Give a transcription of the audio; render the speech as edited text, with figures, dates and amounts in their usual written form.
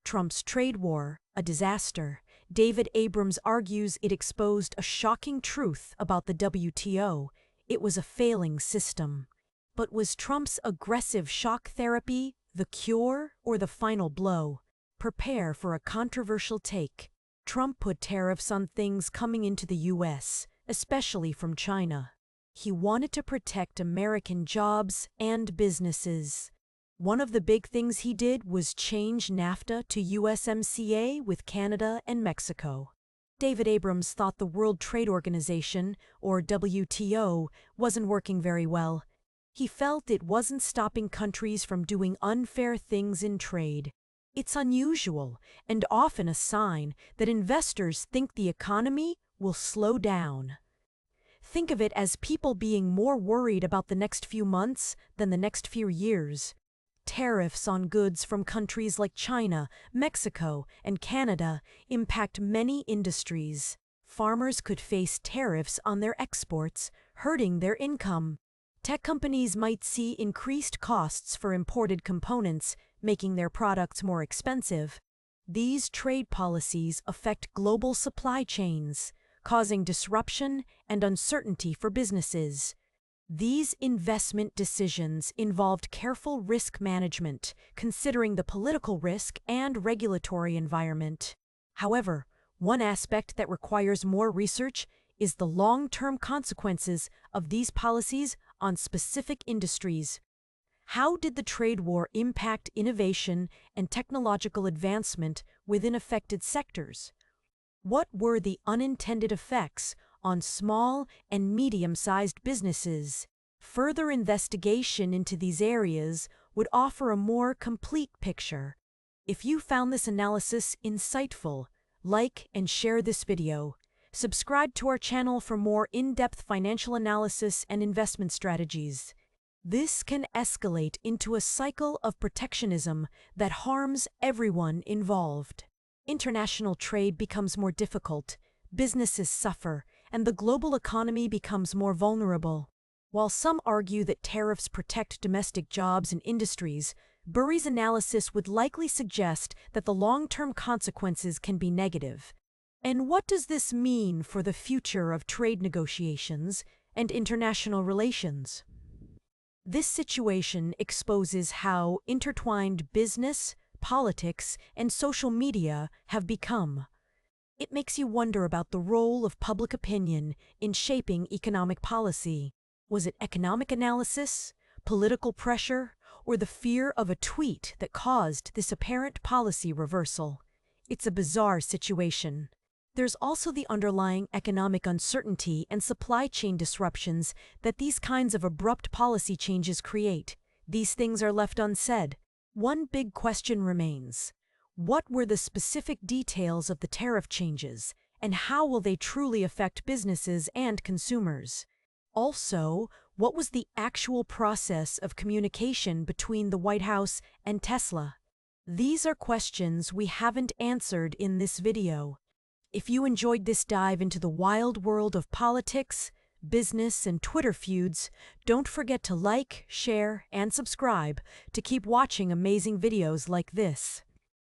Trump's trade war, a disaster. David Abrams argues it exposed a shocking truth about the WTO. It was a failing system. But was Trump's aggressive shock therapy the cure or the final blow? Prepare for a controversial take. Trump put tariffs on things coming into the U.S., especially from China. He wanted to protect American jobs and businesses. One of the big things he did was change NAFTA to USMCA with Canada and Mexico. David Abrams thought the World Trade Organization, or WTO, wasn't working very well. He felt it wasn't stopping countries from doing unfair things in trade. It's unusual and often a sign that investors think the economy will slow down. Think of it as people being more worried about the next few months than the next few years. Tariffs on goods from countries like China, Mexico, and Canada impact many industries. Farmers could face tariffs on their exports, hurting their income. Tech companies might see increased costs for imported components, making their products more expensive. These trade policies affect global supply chains, causing disruption and uncertainty for businesses. These investment decisions involved careful risk management, considering the political risk and regulatory environment. However, one aspect that requires more research is the long-term consequences of these policies on specific industries. How did the trade war impact innovation and technological advancement within affected sectors? What were the unintended effects on small and medium-sized businesses? Further investigation into these areas would offer a more complete picture. If you found this analysis insightful, like and share this video. Subscribe to our channel for more in-depth financial analysis and investment strategies. This can escalate into a cycle of protectionism that harms everyone involved. International trade becomes more difficult, businesses suffer, and the global economy becomes more vulnerable. While some argue that tariffs protect domestic jobs and industries, Burry's analysis would likely suggest that the long-term consequences can be negative. And what does this mean for the future of trade negotiations and international relations? This situation exposes how intertwined business, politics, and social media have become. It makes you wonder about the role of public opinion in shaping economic policy. Was it economic analysis, political pressure, or the fear of a tweet that caused this apparent policy reversal? It's a bizarre situation. There's also the underlying economic uncertainty and supply chain disruptions that these kinds of abrupt policy changes create. These things are left unsaid. One big question remains. What were the specific details of the tariff changes, and how will they truly affect businesses and consumers? Also, what was the actual process of communication between the White House and Tesla? These are questions we haven't answered in this video. If you enjoyed this dive into the wild world of politics, business, and Twitter feuds, don't forget to like, share, and subscribe to keep watching amazing videos like this.